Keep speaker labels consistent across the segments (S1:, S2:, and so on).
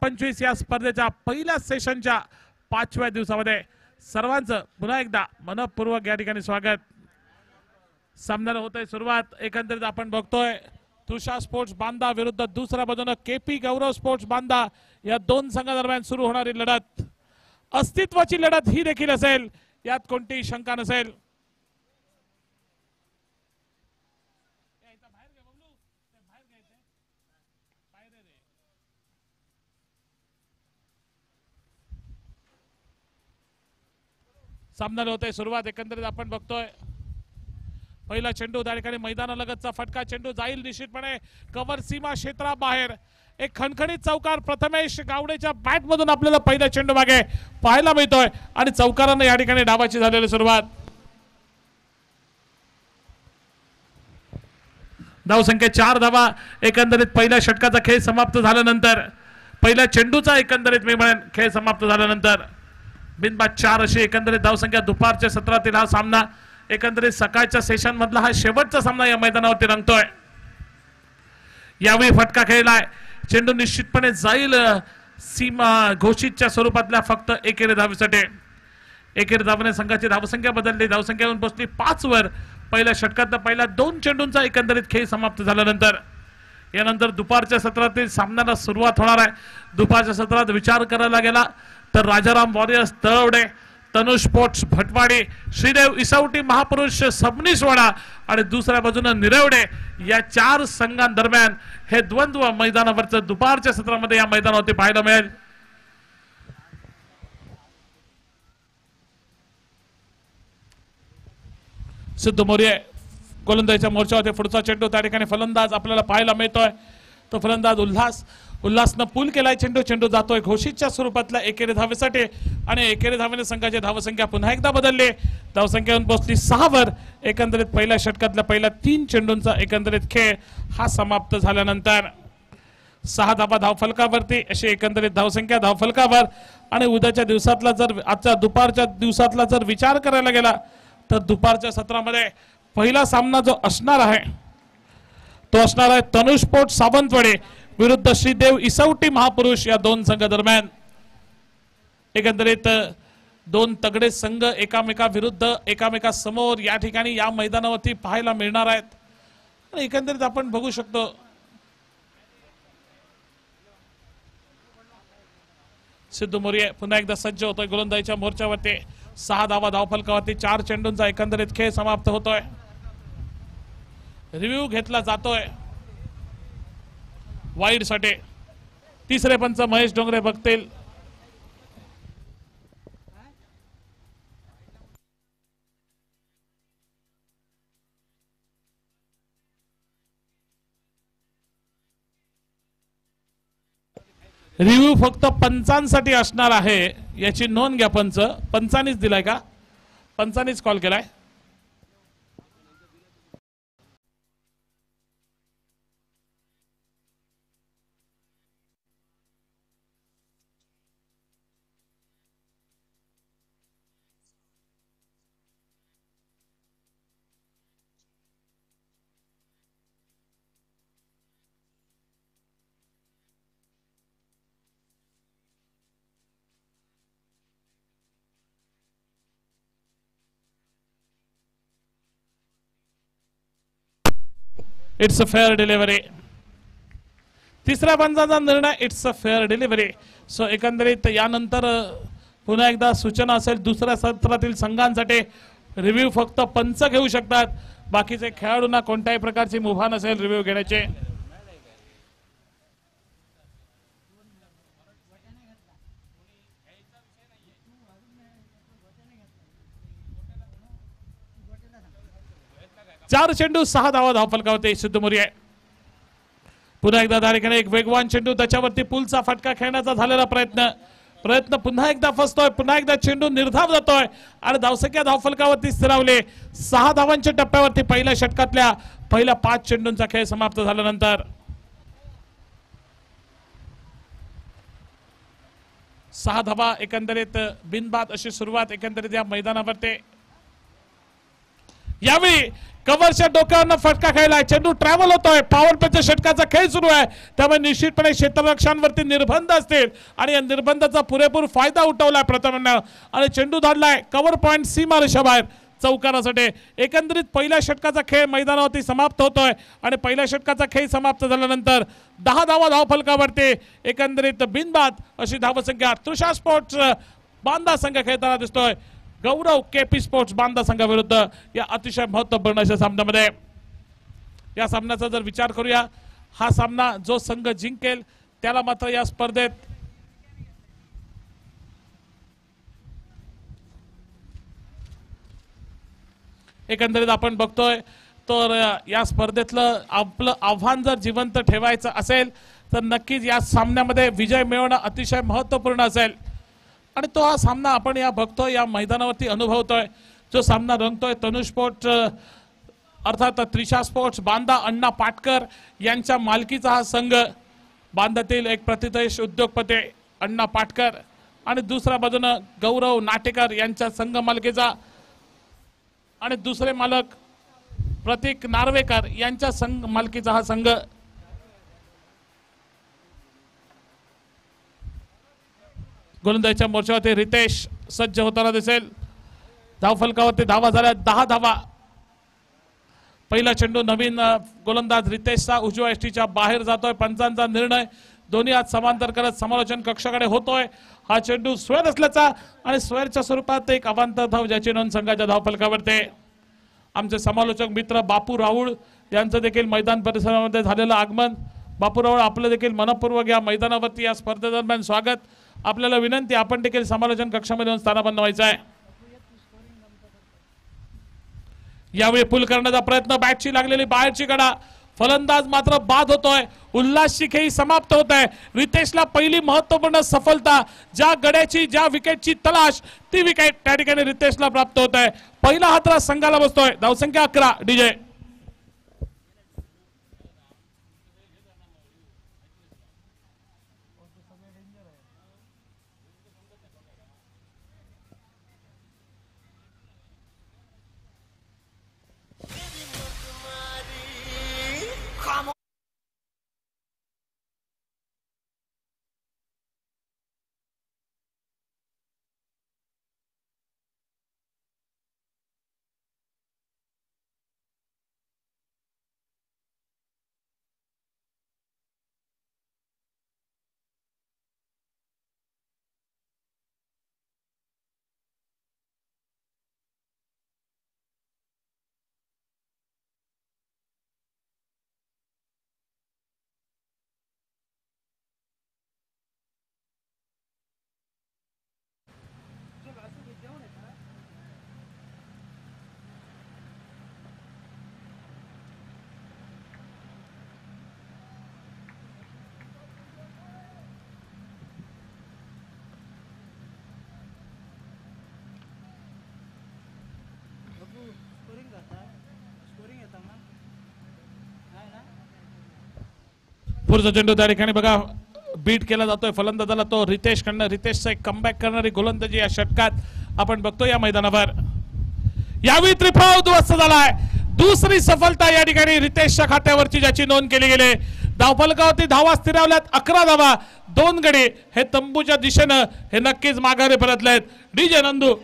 S1: 2025 या स्पर्धेच्या पहिल्या सेशनच्या 5व्या दिवसामध्ये सर्वांचं पुन्हा एकदा मनपूर्वक या ठिकाणी स्वागत. सामन्याला होतंय सुरुवात. एकंदरीत आपण बघतोय तुषार स्पोर्ट्स बांदा विरुद्ध दुसऱ्या बाजूने केपी गौरव स्पोर्ट्स बांदा या दोन संघादरम्यान सुरू होणारी लढत अस्तित्वाची लढत ही देखील असेल, यात कोणतीही शंका नसेल. सामन्याला होतंय सुरुवात. एकंदरीत आपण बघतोय पहिला चेंडू त्या ठिकाणी मैदानालगतचा फटका चेंडू जाईल निश्चितपणे कव्हर सीमा क्षेत्राबाहेर. एक खणखणीत चौकार प्रथमेश गावडेच्या बॅट मधून आपल्याला पहिला चेंडू मागे पाहायला मिळतोय आणि चौकाराने या ठिकाणी डावाची झालेली सुरुवात. धावसंख्या 4 धावा. एकंदरीत पहिल्या षटकाचा खेळ समाप्त झाल्यानंतर पहिल्या चेंडूचा एकंदरीत मी म्हणेन खेळ समाप्त झाल्यानंतर बिनबाद 4 अशी एकंदरीत धावसंख्या. दुपारच्या सत्रातील हा सामना एकंदरीत सकाळच्या सेशन मधला हा शेवटचा सामना या मैदानावरती रंगतोय. यावेळी फटका खेळलाय. चेंडू निश्चितपणे जाईल सीमा घोषितच्या स्वरूपातल्या फक्त एकेरी धावेसाठी. एकेरी धावने संघाची धावसंख्या बदलली. धावसंख्या पोहोचली 5 वर. पहिल्या षटकातल्या पहिल्या 2 चेंडूंचा एकंदरीत खेळ समाप्त झाल्यानंतर यानंतर दुपारच्या सत्रातील सामन्याला सुरुवात होणार आहे. दुपारच्या सत्रात विचार करायला गेला तर राजाराम वॉरियर्स तळवडे, तनु स्पोर्ट्स भटवाडी, श्रीदेव इसवटी महापुरुष सबनीसवाडा आणि दुसऱ्या बाजूने निरवडे या 4 संघांदरम्यान हे द्वंद्व मैदानावरचं दुपारच्या सत्रामध्ये या मैदानावरती पाहायला मिळेल. सिद्धू मोरे गोलंदाजीच्या मोर्चावरती पुढचा चेंडू त्या ठिकाणी फलंदाज आपल्याला पाहायला मिळतोय. तो फलंदाज उल्हासनं पूल केलाय. चेंडू जातोय घोषितच्या स्वरूपातल्या एकेरी धावेसाठी आणि एकेरी धावेने संघाची धावसंख्या पुन्हा एकदा बदलली. धावसंख्या पोहोचली 6 वर. एकंदरीत पहिल्या षटकातल्या पहिल्या 3 चेंडूंचा एकंदरीत खेळ हा समाप्त झाल्यानंतर 6 धावा धावफलकावरती अशी एकंदरीत धावसंख्या धावफलकावर. आणि उद्याच्या दिवसातला जर आजच्या दुपारच्या दिवसातला जर विचार करायला गेला तर दुपारच्या सत्रामध्ये पहिला सामना जो असणार आहे तो असणार आहे तनु स्पोर्ट्स सावंतवाडी विरुद्ध श्रीदेव इसवटी महापुरुष या 2 संघादरम्यान. एकंदरीत 2 तगडे संघ एकामेकाविरुद्ध एकामेकासमोर या ठिकाणी या मैदानावरती पाहायला मिळणार आहेत. एकंदरीत आपण बघू शकतो सिद्धू मोरे पुन्हा एकदा सज्ज होतोय गोलंदाजीच्या मोर्चावरती. 6 धावा धावफलकावरती 4 चेंडूंचा एकंदरीत खेळ समाप्त होतोय. रिव्ह्यू घेतला जातोय वाईड साठी. तिसरे पंच महेश डोंगरे बघतील. रिव्ह्यू फक्त पंचांसाठी असणार आहे याची नोंद घ्या. पंचांनीच दिलाय का? पंचांनीच कॉल केलाय. It's a fair delivery. तिसऱ्या पंचाचा निर्णय इट्स अ फेअर डिलिव्हरी. सो एकंदरीत यानंतर पुन्हा एकदा सूचना असेल दुसऱ्या सत्रातील संघांसाठी रिव्ह्यू फक्त पंच घेऊ शकतात. बाकीचे खेळाडूंना कोणत्याही प्रकारची मुभा नसेल रिव्ह्यू घेण्याचे. चार चेंडू 6 धावा धावफलकावरती सिद्धू मोरे. पुन्हा एकदा धारेकडे एक वेगवान चेंडू त्याच्यावरती पुलचा फटका खेळण्याचा झालेला प्रयत्न पुन्हा एकदा फसतोय. पुन्हा एकदा चेंडू निर्धाव जातोय आणि धावसंख्या धावफलकावरती स्थिरावले. 6 धावांच्या टप्प्यावरती पहिल्या षटकातल्या पहिल्या 5 चेंडूंचा खेळ समाप्त झाल्यानंतर 6 धावा एकंदरीत बिनबाद अशी सुरुवात एकंदरीत या मैदानावरती. यावेळी कव्हरच्या डोक्यावरनं फटका खेळलाय, चेंडू ट्रॅव्हल होतोय, पॉवर प्लेच्या षटकाचा खेळ सुरू आहे, त्यामुळे निश्चितपणे क्षेत्ररक्षकांवरती निर्बंध असतील आणि या निर्बंधाचा पुरेपूर फायदा उठवलाय प्रथमनं आणि चेंडू धाडलाय कव्हर पॉइंट सीमा रेषेबाहेर चौकारासाठी. एकंदरीत पहिल्या षटकाचा खेळ मैदानावरती समाप्त होतोय आणि पहिल्या षटकाचा खेळ समाप्त झाल्यानंतर 10 धावा धावफलकावरती एकंदरीत बिनबाद अशी धावसंख्या तुषार स्पोर्ट्स बांदा संघ खेळताना दिसतोय गौरव केपी स्पोर्ट्स बांदा संघाविरुद्ध या अतिशय महत्त्वपूर्ण अशा सामन्यामध्ये. या सामन्याचा जर विचार करूया, हा सामना जो संघ जिंकेल त्याला मात्र या स्पर्धेत एकंदरीत आपण बघतोय तर या स्पर्धेतलं आपलं आव्हान जर जिवंत ठेवायचं असेल तर नक्कीच या सामन्यामध्ये विजय मिळवणं अतिशय महत्त्वपूर्ण असेल आणि तो हा सामना आपण या बघतोय, या मैदानावरती अनुभवतोय. जो सामना रंगतोय तनु स्पोर्ट्स अर्थात त्रिशा स्पोर्ट्स बांदा अण्णा पाटकर यांच्या मालकीचा हा संघ, बांदातील एक प्रतिष्ठित उद्योगपती अण्णा पाटकर आणि दुसऱ्या बाजूनं गौरव नाटेकर यांच्या संघ मालकीचा आणि दुसरे मालक प्रतीक नार्वेकर यांच्या संघ मालकीचा हा संघ. गोलंदाजीच्या मोर्चावरती रितेश सज्ज होताना दिसेल. धावफलकावरती धावा झाल्या 10 धावा. पहिला चेंडू नवीन गोलंदाज रितेशचा उजव्या एसटीच्या बाहेर जातोय. पंचांचा निर्णय दोन्ही हात समांतर करत समालोचन कक्षाकडे होतोय. हा चेंडू स्क्वेअर असल्याचा आणि स्क्वेअरच्या स्वरूपात एक अवांतर धाव ज्याची नोंद संघाच्या धावफलकावरती. आमचे समालोचक मित्र बापू राऊळ यांचं देखील मैदान परिसरामध्ये झालेलं आगमन. बापू राऊळ आपलं देखील मनपूर्वक या मैदानावरती या स्पर्धेदरम्यान स्वागत. आपल्याला विनंती, आपण देखील समालोचन कक्षामध्ये स्थानापन्न व्हायचं आहे. यावेळी पुल करण्याचा प्रयत्न, बॅटची लागलेली बाहेरची कडा, फलंदाज मात्र बाद होतोय. उल्हासची खेळी समाप्त होत आहे. रितेशला पहिली महत्त्वपूर्ण सफलता, ज्या गड्याची ज्या विकेटची तलाश ती विकेट त्या ठिकाणी रितेशला प्राप्त होत आहे. पहिला हातरास संघाला बसतोय. धावसंख्या 11. डीजे पुढचा चेंडू त्या ठिकाणी बघा बीट केला जातोय फलंदाजाला. तो रितेश कडनं, रितेशचा एक कमबॅक करणारी गोलंदाजी या षटकात आपण बघतो या मैदानावर. यावेळी त्रिफळा उद्ध्वस्त झालाय. दुसरी सफलता या ठिकाणी रितेशच्या खात्यावरची ज्याची नोंद केली गेली. धावफलकावरती धावा स्थिरावल्यात 11 धावा. 2 गडी हे तंबूच्या दिशेनं हे नक्कीच माघारी परतलेत. डीजे नंदू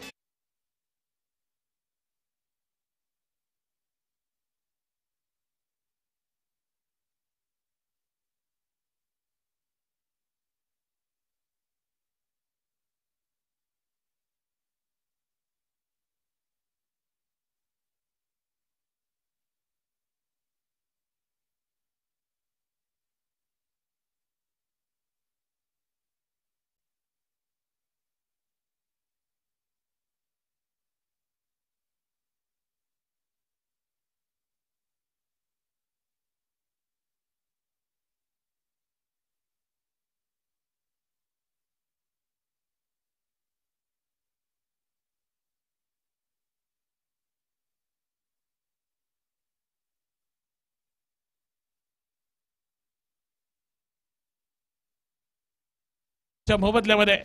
S1: मोबदल्यामध्ये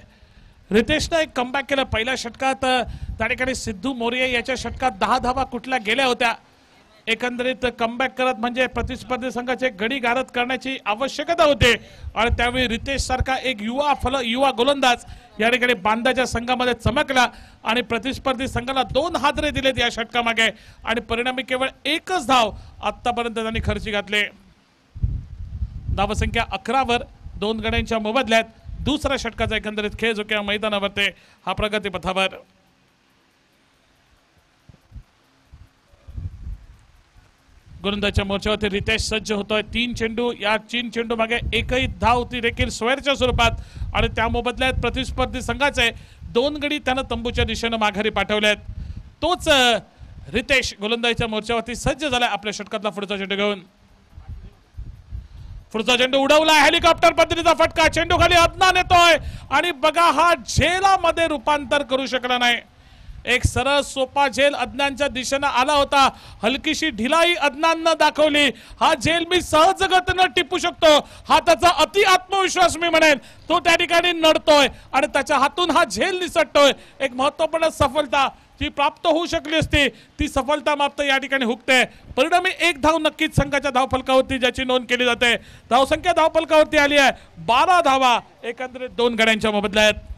S1: रितेशने एक कमबॅक केलं पहिल्या षटकात। त्या ठिकाणी सिद्धू मोरे याच्या षटकात 10 धावा कुठल्या गेल्या होत्या। एकंदरीत कमबॅक करत म्हणजे प्रतिस्पर्धी संघाचे गडी गारद करण्याची आवश्यकता होते आणि त्यावेळी रितेश सारखा एक युवा गोलंदाज या ठिकाणी बांदाच्या संघामध्ये चमकला आणि प्रतिस्पर्धी संघाला 2 हादरे दिलेत या षटकामागे आणि परिणामी केवळ एकच धाव आतापर्यंत त्यांनी खर्ची घातले। धावसंख्या 11 वर 2 गड्यांच्या मोबदल्यात दुसऱ्या षटकाचा एकंदरीत खेळ जो किंवा मैदानावरती हा प्रगती पथावर। गोलंदाजच्या मोर्चावरती रितेश सज्ज होतोय। 3 चेंडू, या 3 चेंडू मागे एकही धाव ती देखील स्क्वेअरच्या स्वरूपात आणि त्या मोबदल्यात प्रतिस्पर्धी संघाचे 2 गडी त्यानं तंबूच्या दिशेने माघारी पाठवलेत। तोच रितेश गोलंदाजच्या मोर्चावरती सज्ज झालाय आपल्या षटकातला पुढचा चेंडू घेऊन। पुढचा चेंडू उडवला, हेलिकॉप्टर पद्धतीचा फटका, चेंडू खाली अदनान येतोय आणि बघा हा झेलामध्ये रूपांतर करू शकला नाही। एक सरळ सोपा झेल अदनानच्या दिशेने आला होता, हलकीशी ढिलाई अदनाननं दाखवली। हा झेल मी सहजगतीने टिपू शकतो, हा त्याचा अति आत्मविश्वास मी म्हणेन, तो त्या ठिकाणी नडतोय आणि त्याच्या हातून हा झेल निसटतोय। एक महत्त्वपूर्ण सफलता जी प्राप्त होऊ शकली असती ती सफलता मात्र या ठिकाणी हुकते। परिणामी एक धाव नक्कीच संघाच्या धावफलकावरती ज्याची नोंद केली जाते। धावसंख्या धावफलकावरती आली आहे 12 धावा एकंदरीत 2 गड्यांच्या मोबदल्यात।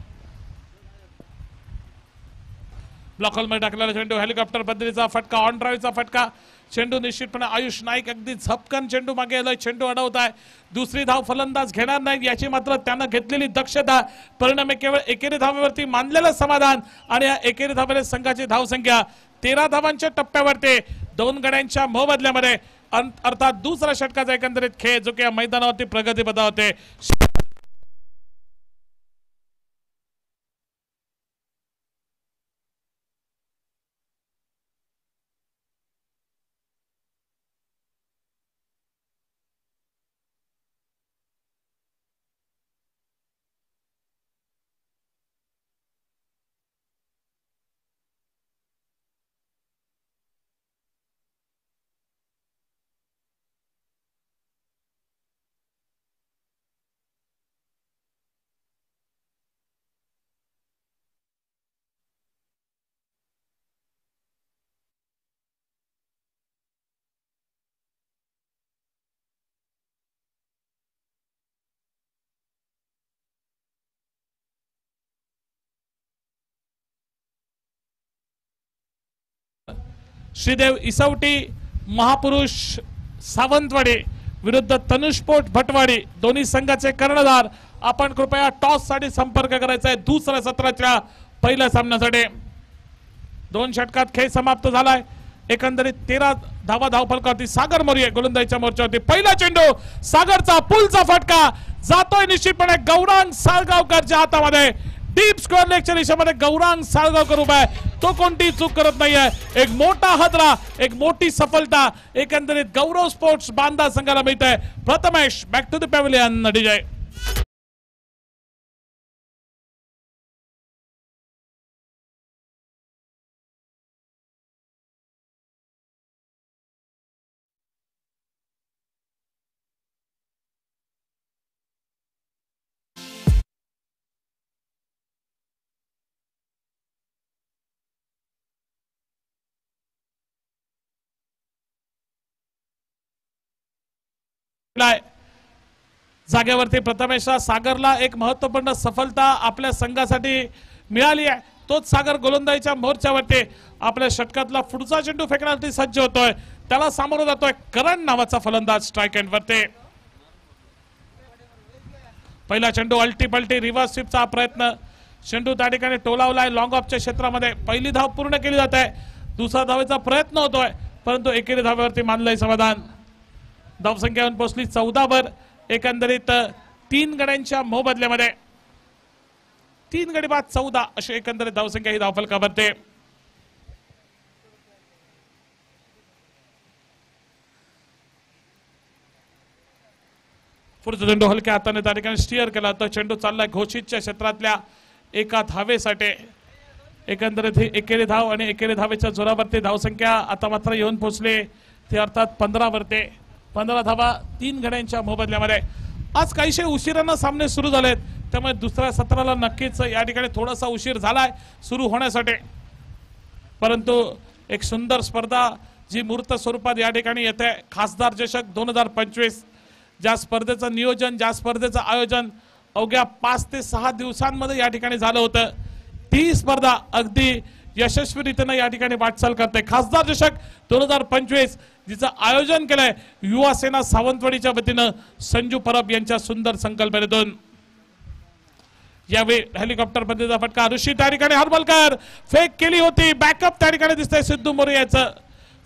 S1: ब्लॉक होलमध्ये टाकलेला चेंडू, हेलिकॉप्टर पद्धतीचा फटका, ऑन ड्राईव्हचा फटका, चेंडू निश्चितपणे आयुष नाईक अगदी झपकन चेंडू मागे आलाय, चेंडू अडवत आहे। दुसरी धाव फलंदाज घेणार नाही याची मात्र त्यानं घेतलेली दक्षता, परिणामी केवळ एकेरी धावेवरती मानलेलं समाधान आणि या एकेरी धावेला संघाची धावसंख्या 13 धावांच्या टप्प्यावरती 2 गड्यांच्या मोबदल्यामध्ये अर्थात दुसऱ्या षटकाचा एकंदरीत खेळ जो की मैदानावरती प्रगती पथावरती। श्रीदेव इसवटी महापुरुष सावंतवाडी विरुद्ध तनुष्पोट भटवाडी दोन्ही संघाचे कर्णधार। आपण कृपया टॉस साठी संपर्क करायचा आहे दुसऱ्या सत्राच्या पहिल्या सामन्यासाठी। 2 षटकात खेळ समाप्त झालाय। एकंदरीत 13 धावा धावफलकावरती सागर मोरे गोलंदाजीच्या मोर्चावरती। पहिला चेंडू, सागरचा पुलचा फटका जातोय निश्चितपणे गौरांग साळगावकरच्या हातामध्ये। डीप स्क्वेअर लेगच्या दिशेमध्ये गौरांग साळगावकर उभा आहे, तो कोणती चूक करत नाहीये। एक मोठा हादरा, एक मोठी सफलता एकंदरीत गौरव स्पोर्ट्स बांदा संघाला मिळत आहे। Prathamesh back to the pavilion DJ. जागेवरती प्रथमेश सागरला एक महत्त्वपूर्ण सफलता आपल्या संघासाठी मिळाली आहे। तोच सागर गोलंदाजीच्या मोर्चावरती आपल्या षटकातला पुढचा चेंडू फेकण्यासाठी सज्ज होतोय, त्याला सामोरं जातोय करण नावाचा फलंदाज स्ट्राइक एंडवरती। पहिला चेंडू अल्टी पल्टी रिव्हर्स स्वीपचा प्रयत्न, चेंडू त्या ठिकाणी टोलावलाय लॉंग ऑफच्या क्षेत्रामध्ये। पहिली धाव पूर्ण केली जात आहे, दुसरा धावेचा प्रयत्न होतोय परंतु एकेरी धावेवरती मानलंय समाधान। धावसंख्या पोहोचली 14 वर एकंदरीत 3 गड्यांच्या मोबदल्यामध्ये। 3 गडी बाद 14 अशी एकंदरीत धावसंख्या ही धावफलकावरती। पुढचा चेंडू हलक्या हाताने त्या ठिकाणी स्टिअर केला होता, चेंडू चाललाय घोषितच्या क्षेत्रातल्या एका धावेसाठी। एकंदरीत ही एकेरी धाव आणि एकेरी धावेच्या जोरावरती धावसंख्या आता मात्र येऊन पोहोचली ती अर्थात 15 वरती। 15 धावा 3 गड्यांच्या मोबदल्यामध्ये। आज काहीशे उशिराने सामने सुरू झालेत त्यामुळे दुसऱ्या सत्राला नक्कीच या ठिकाणी थोडासा उशीर झालाय सुरू होण्यासाठी, परंतु एक सुंदर स्पर्धा जी मूर्त स्वरूपात या ठिकाणी येते, खासदार चषक 2025, ज्या स्पर्धेचं नियोजन, ज्या स्पर्धेचं आयोजन अवघ्या 5 ते 6 दिवसांमध्ये या ठिकाणी झालं होतं, ती स्पर्धा अगदी यशस्वीरित्याने या ठिकाणी वाटचाल करते. खासदार चषक 2025 जिचं आयोजन केलंय युवा सेना सावंतवाडीच्या वतीनं संजू परब यांच्या सुंदर संकल्पनेतून. यावेळी हेलिकॉप्टर पद्धतीचा फटका ऋषी त्या ठिकाणी हरबलकर फेक केली होती, बॅकअप त्या ठिकाणी दिसतंय सिद्धू मोरयाचं.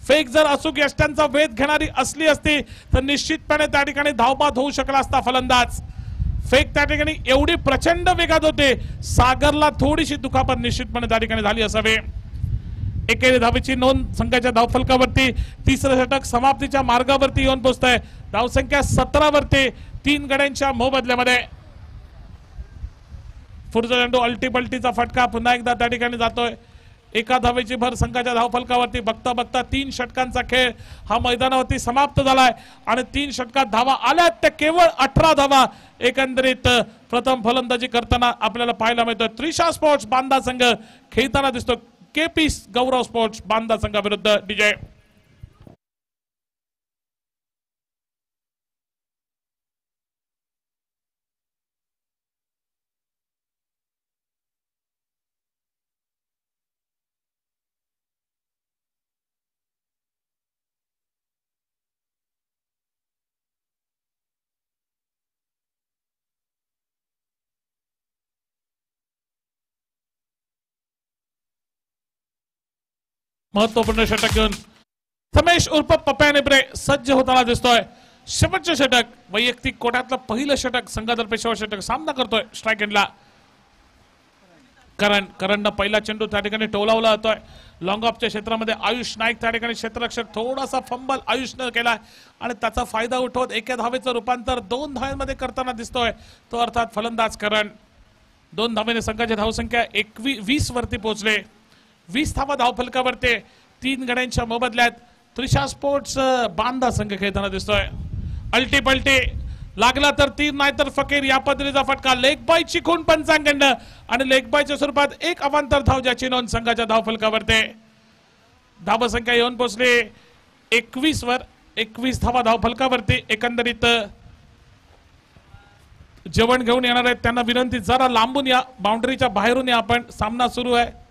S1: फेक जर अचूक यष्ट्यांचा वेध घेणारी असली असती तर निश्चितपणे त्या ठिकाणी धावबाद होऊ शकला असता फलंदाज. फेक त्या ठिकाणी एवढी प्रचंड वेगात होते, सागरला थोडीशी दुखापत निश्चितपणे त्या ठिकाणी झाली असावी. एकेरी धावेची नोंद संघाच्या धावफलकावरती. तिसरं षटक समाप्तीच्या मार्गावरती येऊन पोहोचतंय. धावसंख्या 17 वरती 3 गड्यांच्या मोबदल्यामध्ये. पुढचा चेंडू अल्टीपल्टीचा फटका पुन्हा एकदा त्या ठिकाणी जातोय. एका धावेची भर संघाच्या धावफलकावरती. बघता बघता 3 षटकांचा खेळ हा मैदानावरती समाप्त झालाय आणि 3 षटकात धावा आल्यात त्या केवळ 18 धावा एकंदरीत प्रथम फलंदाजी करताना आपल्याला पाहायला मिळतोय. त्रिशा स्पोर्ट्स बांदा संघ खेळताना दिसतो KP Gaurav sports Banda संघाविरुद्ध. DJ महत्वपूर्ण षटक घेऊन समेश उर्फ पप्या निब्रे सज्ज होताना दिसतोय. शेवटचे षटक वैयक्तिक कोट्यातलं पहिलं षटक संघातर्फे शेवट षटक सामना करतोय स्ट्राइक एंडला करणनं पहिला चेंडू त्या ठिकाणी टोलावला जातोय. लॉंग ऑफच्या क्षेत्रामध्ये आयुष नाईक त्या ठिकाणी क्षेत्ररक्षक थोडासा फंबल आयुषनं केलाय आणि त्याचा फायदा उठवत एका धावेचं रूपांतर 2 धावांमध्ये करताना दिसतोय तो अर्थात फलंदाज करण. 2 धावेने संघाची धावसंख्या 20 वरती पोहोचले. 20 धावा धावफलकावरती 3 गड्यांच्या मोबदल्यात त्रिशा स्पोर्ट्स बांदा संघ खेळताना दिसतोय. अल्टीपल्टी लागला तर 3 नाहीतर फकीर या पद्धतीचा फटका लेग बायची खून पंचांकडनं आणि लेग बायच्या स्वरूपात एक अवांतर धाव ज्याची नोंद संघाच्या धावफलकावरती. धावसंख्या येऊन पोहोचली 21 वर. 21 धावा धावफलकावरती. एकंदरीत जेवण घेऊन येणार आहेत त्यांना विनंती जरा लांबून या, बाउंड्रीच्या बाहेरून या आपण. सामना सुरू आहे.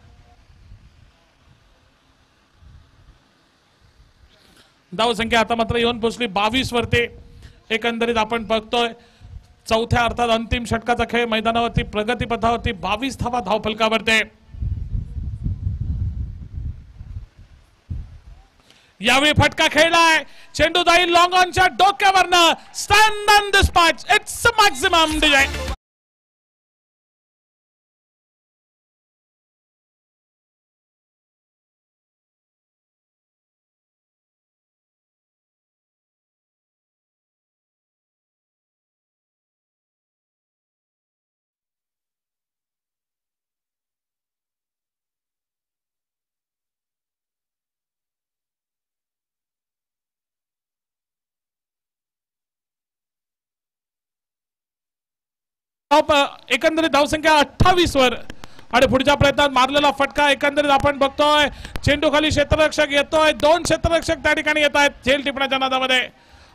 S1: धावसंख्या आता मात्र येऊन पोहोचली 22 वरती. एकंदरीत आपण बघतोय चौथ्या अर्थात अंतिम षटकाचा खेळ मैदानावरती प्रगतीपथावरती 22 धावा धावफलकावरती. यावेळी फटका खेळलाय. चेंडू जाईल लॉंग ऑनच्या डोक्यावरनं. Stand on dispatch. It's maximum design. एकंदरीत धावसंख्या 28 वर आणि पुढच्या प्रयत्नात मारलेला फटका. एकंदरीत आपण बघतोय चेंडू खाली क्षेत्ररक्षक येतोय. 2 क्षेत्ररक्षक त्या ठिकाणी येत आहेत झेल टिपण्याच्या नादामध्ये.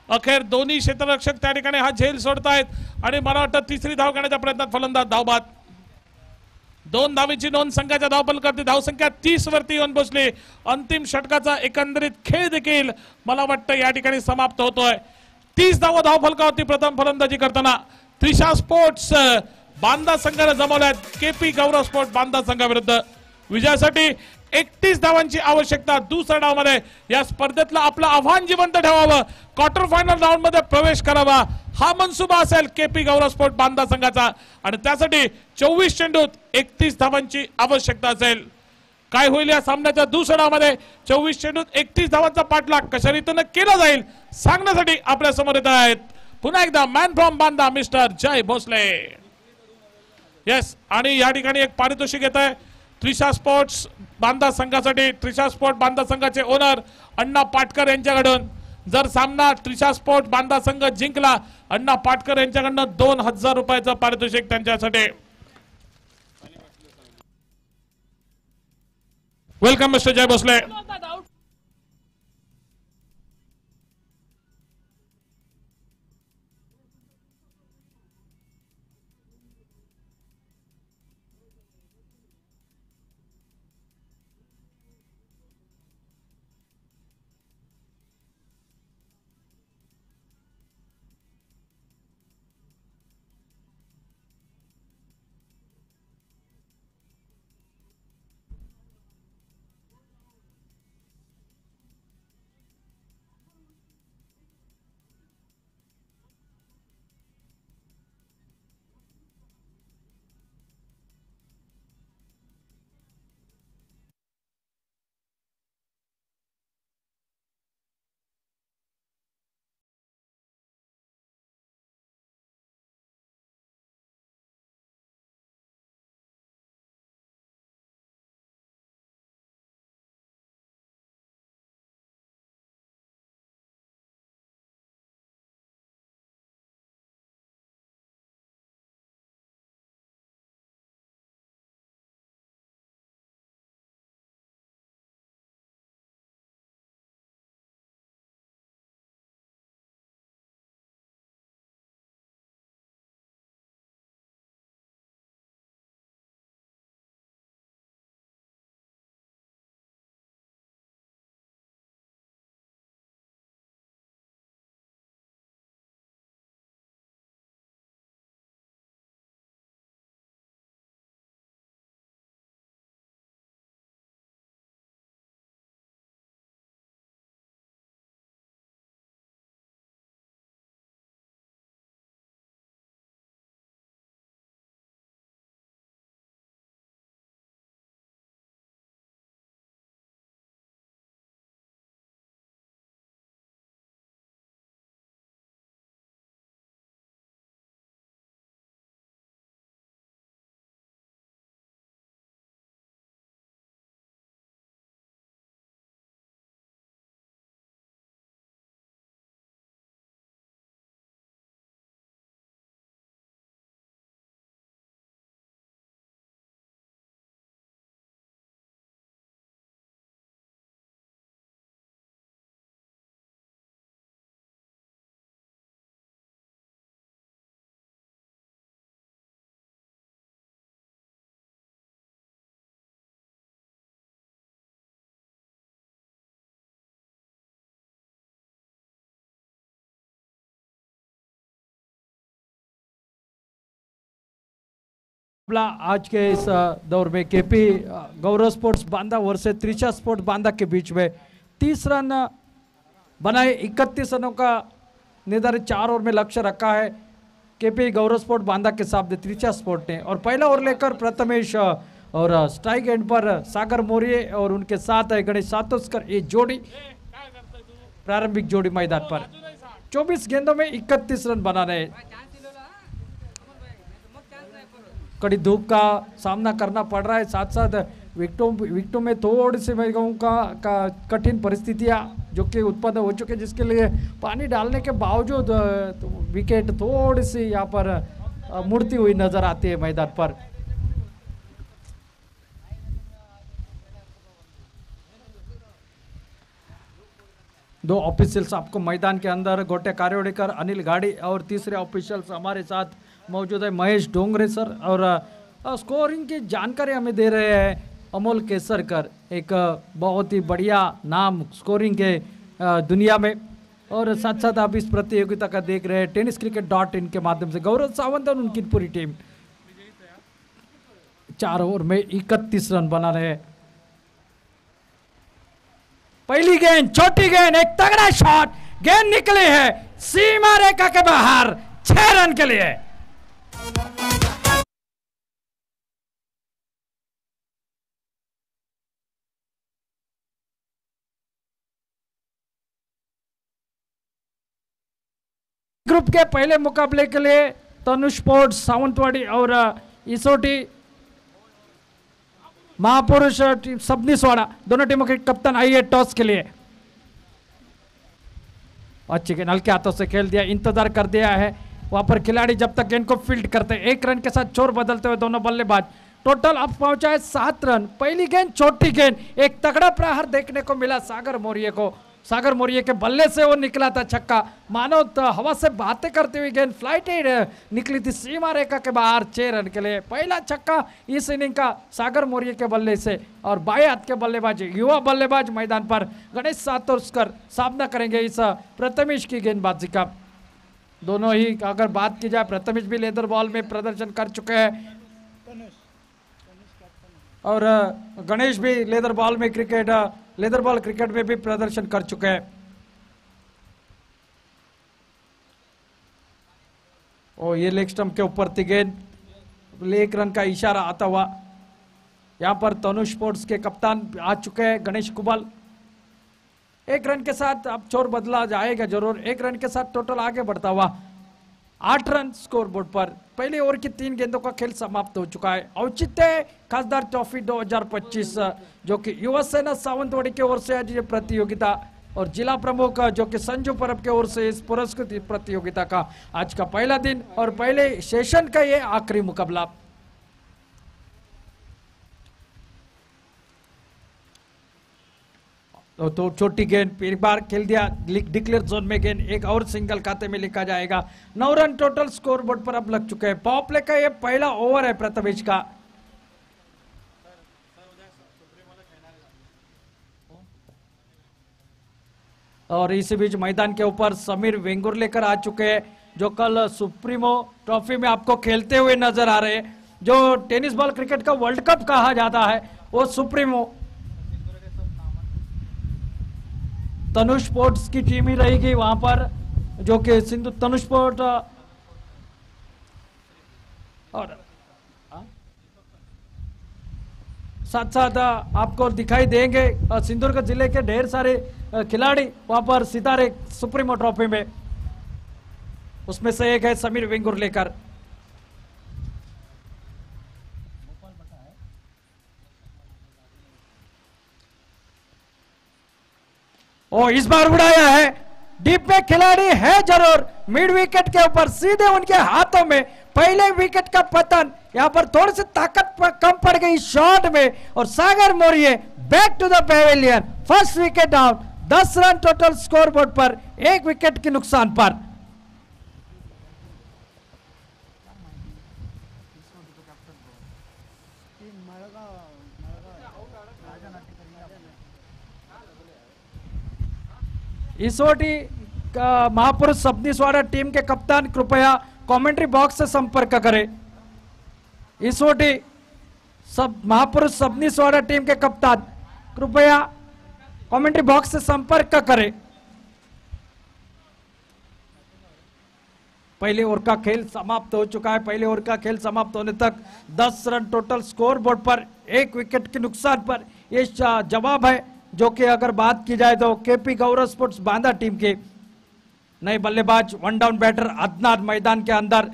S1: अखेर दोन्ही क्षेत्ररक्षक त्या ठिकाणी हा झेल सोडतायत आणि मला वाटतं तिसरी धाव घेण्याच्या प्रयत्नात फलंदाज धावबाद. 2 धावेची नोंद संघाच्या धावफलकावरती. धावसंख्या 30 वरती येऊन पोहोचली. अंतिम षटकाचा एकंदरीत खेळ देखील मला वाटतं या ठिकाणी समाप्त होतोय. 30 धावा धावफलकावरती प्रथम फलंदाजी करताना त्रिशा स्पोर्ट्स बांदा संघाने जमवल्यात केपी गौरव स्पोर्ट्स बांदा संघाविरुद्ध. विजयासाठी 31 धावांची आवश्यकता. दुसऱ्या डावामध्ये या स्पर्धेतलं आपलं आव्हान जिवंत ठेवावं, क्वार्टर फायनल राऊंड मध्ये प्रवेश करावा हा मनसुबा असेल केपी गौरव स्पोर्ट्स बांदा संघाचा आणि त्यासाठी 24 चेंडूत 31 धावांची आवश्यकता असेल. काय होईल या सामन्याच्या दुसऱ्या डावामध्ये? 24 चेंडूत 31 धावांचा पाठलाग कशा रीतीने केला जाईल सांगण्यासाठी आपल्या समोर येत आहेत पुन्हा एकदा मॅन फ्रॉम बांदा मिस्टर जय भोसले. येस, आणि या ठिकाणी एक पारितोषिक येत आहे त्रिशा स्पोर्ट्स बांदा संघासाठी. त्रिशा स्पोर्ट्स बांदा संघाचे ओनर अण्णा पाटकर यांच्याकडून जर सामना त्रिशा स्पोर्ट बांदा संघ जिंकला अण्णा पाटकर यांच्याकडनं 2000 रुपयाचं पारितोषिक त्यांच्यासाठी. वेलकम मिस्टर जय भोसले.
S2: आज के इस दौर में KP Gaurav sports Banda versus Trisha sports Banda के बीच में 30 रन बनाए, 31 रनों का निर्धारित 4 ओवर में लक्ष्य रखा है केपी गौरव स्पोर्ट्स बांदा के सामने त्रिशा स्पोर्ट ने। और पहला ओवर लेकर प्रथमेश और स्ट्राइक एंड पर सागर मौर्य और उनके साथ है गणेश सातोस्कर। ये जोड़ी प्रारंभिक जोड़ी मैदान पर 24 गेंदों में 31 रन बना रहे। कड़ी धूप का सामना करना पड़ रहा है, साथ साथ विकेटों में थोड़ी सी मैं कहूँ का कठिन परिस्थितियाँ जो कि उत्पन्न हो चुके, जिसके लिए पानी डालने के बावजूद विकेट थोड़ी सी यहाँ पर मुड़ती हुई नजर आती है मैदान पर। दो ऑफिशियल्स आपको मैदान के अंदर गोटे कार्योड़कर अनिल गाड़ी और तीसरे ऑफिशियल्स हमारे साथ मौजूद है महेश डोंगरे सर। और स्कोरिंग की जानकारी हमें दे रहे हैं अमोल केसरकर, एक बहुत ही बढ़िया नाम स्कोरिंग के दुनिया में। और साथ साथ आप इस प्रतियोगिता का देख रहे हैं tenniscricket.in के माध्यम से। गौरव सावंत और उनकी पूरी टीम 4 ओवर में 31 रन बना रहे। पहली गेंद, छोटी गेंद, एक तगड़ा शॉट, गेंद निकली है सीमा रेखा के बाहर 6 रन के लिए। ग्रुप के पहले मुकाबले के लिए तनुष स्पोर्ट्स सावंतवाड़ी और इसोटी महापुरुष सबनीसवाड़ा दोनों टीमों के कप्तान आई है टॉस के लिए। अच्छी गेंद हल्के हाथों से खेल दिया, इंतजार कर दिया है वहां पर खिलाड़ी जब तक गेंद को फील्ड करते हैं। 1 रन के साथ चोर बदलते हुए दोनों बल्लेबाज। टोटल अब पहुंचा है 7 रन। पहली गेंद छोटी गेंद, एक तगड़ा प्रहार देखने को मिला सागर मौर्य को। सागर मौर्य के बल्ले से वो निकला था छक्का, मानो तो हवा से बातें करती हुई गेंद फ्लाइट निकली थी सीमा रेखा के बाहर 6 रन के लिए। पहला छक्का इस इनिंग का सागर मौर्य के बल्ले से। और बाएं हाथ के बल्लेबाज युवा बल्लेबाज मैदान पर गणेश सातोरकर सामना करेंगे इस प्रथमेश की गेंदबाजी का। दोनों ही अगर बात की जाए, प्रथमेश भी लेदर बॉल में प्रदर्शन कर चुके हैं और गणेश भी लेदर बॉल क्रिकेट में भी प्रदर्शन कर चुके हैं। और ये लेग स्टंप के ऊपर थी गेंद, 1 रन का इशारा आता हुआ। यहां पर तनुष स्पोर्ट्स के कप्तान आ चुके हैं गणेश कुबल। 1 रन के साथ अब चोर बदला जाएगा जरूर। 1 रन के साथ टोटल आगे बढ़ता हुआ 8 रन स्कोर बोर्ड पर। पहले ओवर की 3 गेंदों का खेल समाप्त हो चुका है। औचित्य खासदार ट्रॉफी 2025 जो कि युवा सेना सावंतवाड़ी की ओर से आज ये प्रतियोगिता और जिला प्रमुख जो कि संजू परब की ओर से इस पुरस्कृत प्रतियोगिता का आज का पहला दिन और पहले सेशन का ये आखिरी मुकाबला। तो छोटी गेंद एक बार खेल दिया, डिक्लेयर जोन में गेंद, एक और सिंगल खाते में लिखा जाएगा। 9 रन टोटल स्कोर बोर्ड पर अब लग चुके हैं। पावर प्ले का ये पहला ओवर है प्रथमेश का। और इसी बीच मैदान के ऊपर समीर वेंगुर लेकर आ चुके हैं जो कल सुप्रीमो ट्रॉफी में आपको खेलते हुए नजर आ रहे हैं। जो टेनिस बॉल क्रिकेट का वर्ल्ड कप कहा जाता है वो सुप्रीमो तनुष स्पोर्ट्स की टीम ही रहेगी वहां पर, जो कि सिंधु तनुष स्पोर्ट और साथ साथ आपको दिखाई देंगे सिंधुदुर्ग जिले के ढेर सारे खिलाड़ी वहां पर सितारे सुप्रीमो ट्रॉफी में। उसमें से एक है समीर वेंगुर लेकर। ओ इस बार उड़ाया है, डीप में खिलाड़ी है जरूर, मिड विकेट के ऊपर सीधे उनके हाथों में। पहले विकेट का पतन, यहां पर थोड़ी सी ताकत कम पड़ गई शॉट में और Sagar Maurya back to the pavilion. First wicket down, 10 run total score board पर, 1 विकेट के नुकसान पर। इसोटी का महापुरुष सबनीसवाड़ा टीम के कप्तान कृपया कमेंट्री बॉक्स से संपर्क करें। इसोटी महापुरुष सबनीसवाड़ा टीम के कप्तान कृपया कमेंट्री बॉक्स से संपर्क करें। पहले ओवर का खेल समाप्त हो चुका है। पहले ओवर का खेल समाप्त होने तक 10 रन टोटल स्कोर बोर्ड पर, 1 विकेट के नुकसान पर। ये जवाब है जो कि अगर बात की जाए तो KP Gaurav sports Banda team के नए बल्लेबाज 1 डाउन बैटर अदनान मैदान के अंदर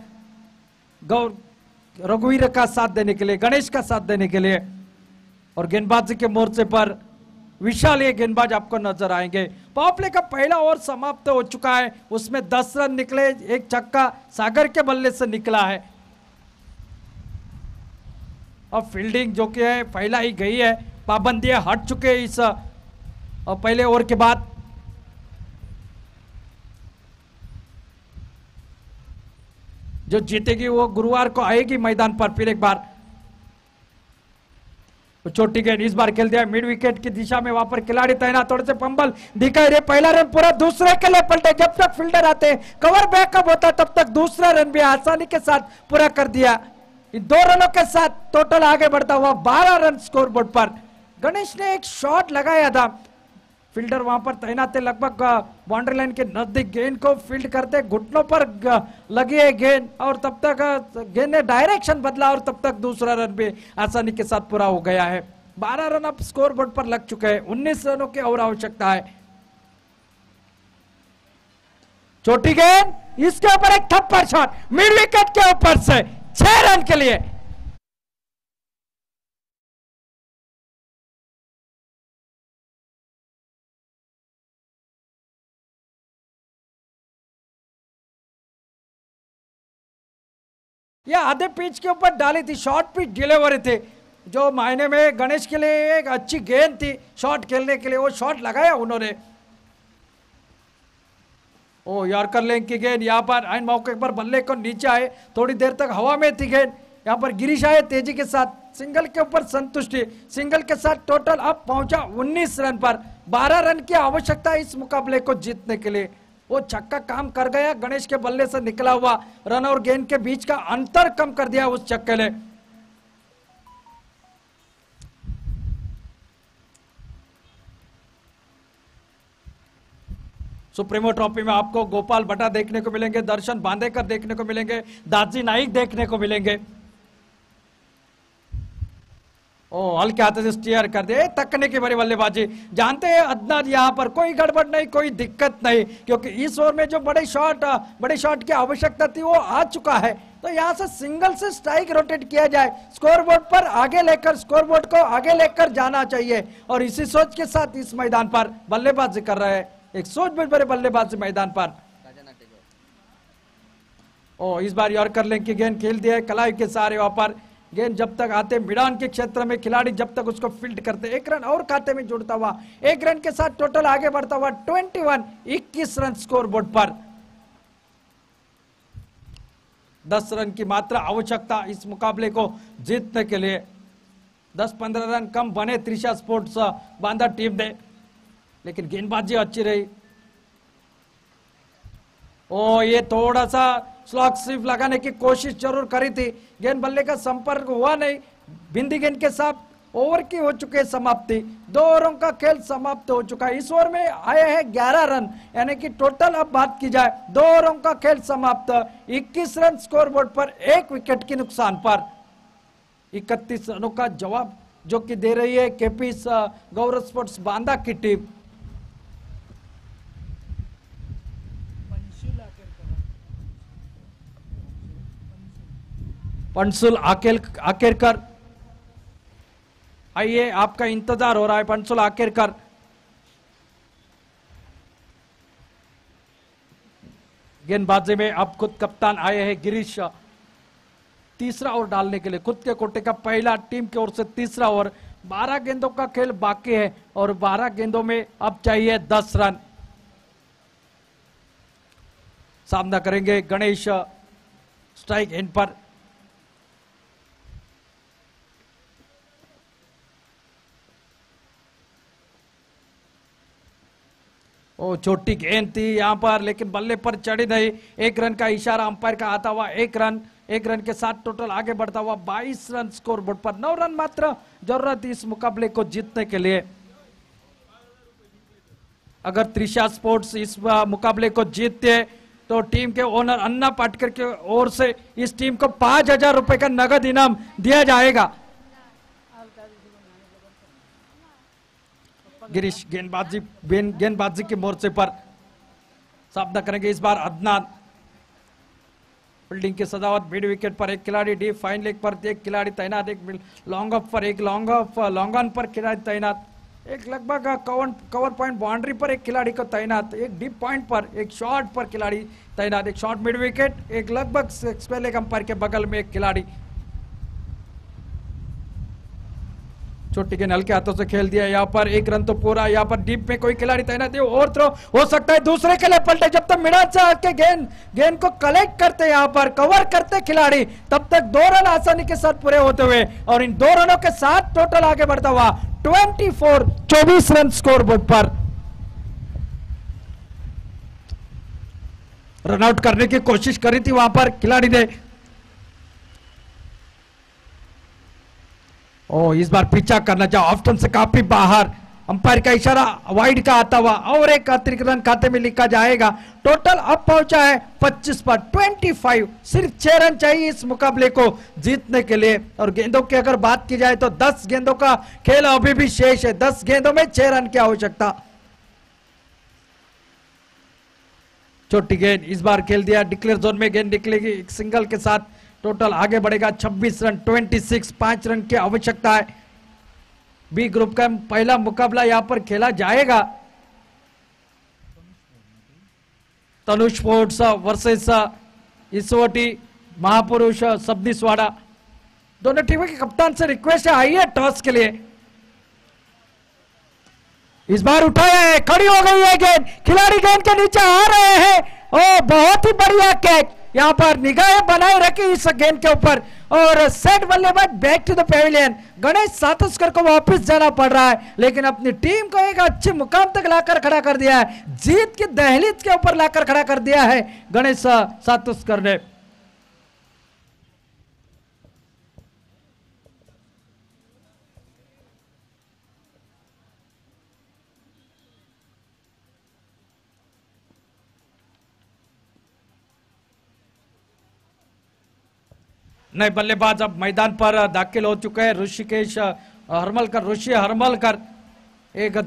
S2: रघुवीर का साथ देने के लिए, गणेश का साथ देने के लिए। और गेंदबाजी के मोर्चे पर विशाल ये गेंदबाज आपको नजर आएंगे। पावर प्ले का पहला ओवर समाप्त हो चुका है, उसमें 10 रन निकले, 1 छक्का सागर के बल्ले से निकला है। अब फील्डिंग जो कि है फैला ही गई है, पाबंदियां हट चुके हैं इस पहले ओवर के बाद। जो जीतेगी वो गुरुवार को आएगी मैदान पर फिर एक बार। छोटी गेंद इस बार खेल दिया मिड विकेट की दिशा में, वहां पर खिलाड़ी तैनात, थोड़े से पंबल दिखाई रहे। पहला रन पूरा दूसरे के लिए पलटे, जब तक फील्डर आते कवर बैकअप होता तब तक दूसरा रन भी आसानी के साथ पूरा कर दिया। इन 2 रनों के साथ टोटल आगे बढ़ता हुआ 12 रन स्कोर बोर्ड पर। गणेश ने एक शॉट लगाया था, फील्डर वहां पर तैनात थे, लगभग बाउंड्री लाइन के नजदीक गेंद को फील्ड करते, घुटनों पर लगी है गेंद और तब तक गेंद ने डायरेक्शन बदला और तब तक दूसरा रन भी आसानी के साथ पूरा हो गया है। 12 रन अब स्कोर बोर्ड पर लग चुके हैं, 19 रनों की और आवश्यकता है। छोटी गेंद, इसके ऊपर एक थप्पड़ शॉट मिड विकेट के ऊपर से 6 रन के लिए। ये आधे पिच के ऊपर डाली थी, शॉर्ट पिच डिलीवरी थे, जो मायने में गणेश के लिए एक अच्छी गेंद थी शॉट खेलने के लिए, वो शॉट लगाया उन्होंने। ओ यॉर्कर लेग की गेंद यहाँ पर आइन मौके पर बल्ले को नीचे आए, थोड़ी देर तक हवा में थी गेंद, यहाँ पर गिरीश आए तेजी के साथ, सिंगल के ऊपर संतुष्टि, सिंगल के साथ टोटल अब पहुंचा 19 रन पर। 12 रन की आवश्यकता इस मुकाबले को जीतने के लिए। वो छक्का काम कर गया, गणेश के बल्ले से निकला हुआ रन और गेंद के बीच का अंतर कम कर दिया उस छक्के ने। सुप्रीमो ट्रॉफी में आपको गोपाल भट्टा देखने को मिलेंगे, दर्शन बांदेकर देखने को मिलेंगे, दाजी नाइक देखने को मिलेंगे। ओ हल्के हाथ से स्टीयर कर दे, तकने की बड़ी बल्लेबाजी। जानते हैं अदनान यहाँ पर कोई गड़बड़ नहीं, कोई दिक्कत नहीं, क्योंकि इस ओवर में जो बड़े शॉट की आवश्यकता थी वो आ चुका है। तो यहाँ से सिंगल से स्ट्राइक रोटेट किया जाए, स्कोरबोर्ड पर आगे लेकर, स्कोरबोर्ड को आगे लेकर जाना चाहिए। और इसी सोच के साथ इस मैदान पर बल्लेबाजी कर रहे हैं, एक सोच में बड़े बल्लेबाज मैदान पर। ओ इस बार यॉर्कर लेग की गेंद खेल दिया है कलाई के सारे, वहां पर गेंद जब तक आते मिडान के क्षेत्र में खिलाड़ी जब तक उसको फील्ड करते, एक रन और खाते में जुड़ता हुआ, एक रन के साथ टोटल आगे बढ़ता हुआ 21 रन स्कोर बोर्ड पर। 10 रन की मात्रा आवश्यकता इस मुकाबले को जीतने के लिए। 10-15 रन कम बने त्रिशा स्पोर्ट्स बांदा टीम ने, लेकिन गेंदबाजी अच्छी रही। ओ ये थोड़ा सा स्लॉग स्लिप लगाने की कोशिश जरूर करी थी, गेंद बल्ले का संपर्क हुआ नहीं, बिंदी गेंद के साथ ओवर की हो चुके समाप्ति, 2 ओवरों का खेल समाप्त हो चुका है। इस ओवर में आए हैं 11 रन, यानी कि टोटल अब बात की जाए 2 ओवरों का खेल समाप्त, 21 रन स्कोरबोर्ड पर, 1 विकेट के नुकसान पर। 31 रनों का जवाब जो कि दे रही है केपी गौरव स्पोर्ट्स बांदा की टीम। पंसुल आकेरकर, आइए आपका इंतजार हो रहा है। पंसुल आकेरकर गेंदबाजी में अब खुद कप्तान आए हैं गिरीश, तीसरा ओवर डालने के लिए, खुद के कोटे का पहला, टीम की ओर से तीसरा ओवर। 12 गेंदों का खेल बाकी है और 12 गेंदों में अब चाहिए 10 रन। सामना करेंगे गणेश स्ट्राइक एंड पर। ओ छोटी गेंद थी यहाँ पर, लेकिन बल्ले पर चढ़ी नहीं। 1 रन का इशारा अंपायर का आता हुआ, 1 रन के साथ टोटल आगे बढ़ता हुआ 22 रन स्कोर बोर्ड पर। 9 रन मात्र जरूरत इस मुकाबले को जीतने के लिए। अगर त्रिशा स्पोर्ट्स इस मुकाबले को जीतते तो टीम के ओनर अन्ना पाटकर की ओर से इस टीम को 5,000 रुपए का नगद इनाम दिया जाएगा। गिरीश गेंदबाजी के मोर्चे पर सामना करेंगे इस बार अदनान। फील्डिंग की सजावट, मिड विकेट पर एक खिलाड़ी, डीप फाइन लेग पर एक खिलाड़ी तैनात, एक लॉन्ग ऑफ पर एक लॉन्ग ऑन पर खिलाड़ी तैनात, एक लगभग कवर पॉइंट बाउंड्री पर एक खिलाड़ी को तैनात, एक डीप पॉइंट पर, एक शॉर्ट पर खिलाड़ी तैनात, एक शॉर्ट मिड विकेट, एक लगभग स्क्वायर लेग अंपायर के बगल में एक खिलाड़ी। छोटी गेंद हल्के हाथों से खेल दिया यहाँ पर, 1 रन तो पूरा। यहाँ पर डीप में कोई खिलाड़ी तैनात है, और थ्रो हो सकता है, दूसरे के लिए पलटे। जब तक मिडान से आके गेंद को कलेक्ट करते, यहाँ पर कवर करते खिलाड़ी, तब तक 2 रन आसानी के साथ पूरे होते हुए, और इन 2 रनों के साथ टोटल आगे बढ़ता हुआ 24 रन स्कोर बोर्ड पर। रनआउट करने की कोशिश करी थी वहां पर खिलाड़ी ने। ओ इस बार पीछा करना चाहो, ऑफ्टन से काफी बाहर, अंपायर का इशारा वाइड का आता हुआ, और एक अतिरिक्त रन खाते में लिखा जाएगा। टोटल अब पहुंचा है 25 पर, 25। सिर्फ 6 रन चाहिए इस मुकाबले को जीतने के लिए। और गेंदों की अगर बात की जाए तो 10 गेंदों का खेल अभी भी शेष है, 10 गेंदों में 6 रन की आवश्यकता। छोटी गेंद इस बार खेल दिया, डिक्लेयर जोन में गेंद निकलेगी, एक सिंगल के साथ टोटल आगे बढ़ेगा 26 रन, 26, 5 रन की आवश्यकता है। बी ग्रुप का पहला मुकाबला यहां पर खेला जाएगा, तनुष स्पोर्ट्स वर्सेस इसवटी महापुरुष सबनीसवाड़ा, दोनों टीमों के कप्तान से रिक्वेस्ट है आइए टॉस के लिए। इस बार उठाया है, खड़ी हो गई है गेंद, खिलाड़ी गेंद के नीचे आ रहे हैं। ओ बहुत ही बढ़िया कैच, यहां पर निगाहें बनाए रखी इस गेंद के ऊपर और सेट बल्लेबाज back to the pavilion. Ganesh Satuskar को वापस जाना पड़ रहा है, लेकिन अपनी टीम को एक अच्छे मुकाम तक लाकर खड़ा कर दिया है, जीत की दहलीज के ऊपर लाकर खड़ा कर दिया है गणेश सातुस्कर ने। नए बल्लेबाज अब मैदान पर दाखिल हो चुके हैं। ऋषिकेश हरमलकर, ऋषि हरमलकर एक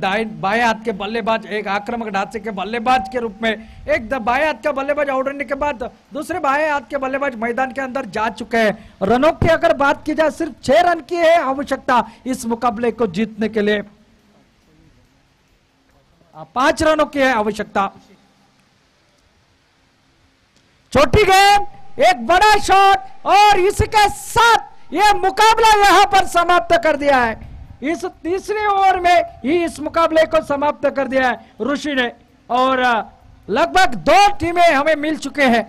S2: बाएं हाथ के बल्लेबाज, एक आक्रामक ढांचे के बल्लेबाज के रूप में, एक बाएं हाथ का बल्लेबाज आउट होने के बाद दूसरे बाएं हाथ के बल्लेबाज मैदान के अंदर जा चुके हैं। रनों की अगर बात की जाए, सिर्फ 6 रन की है आवश्यकता इस मुकाबले को जीतने के लिए, 5 रनों की है आवश्यकता। छोटी गेंद, एक बड़ा शॉट और इसके साथ यह मुकाबला यहां पर समाप्त कर दिया है। इस तीसरे ओवर में ही इस मुकाबले को समाप्त कर दिया है ऋषि ने और लगभग 2 टीमें हमें मिल चुके हैं।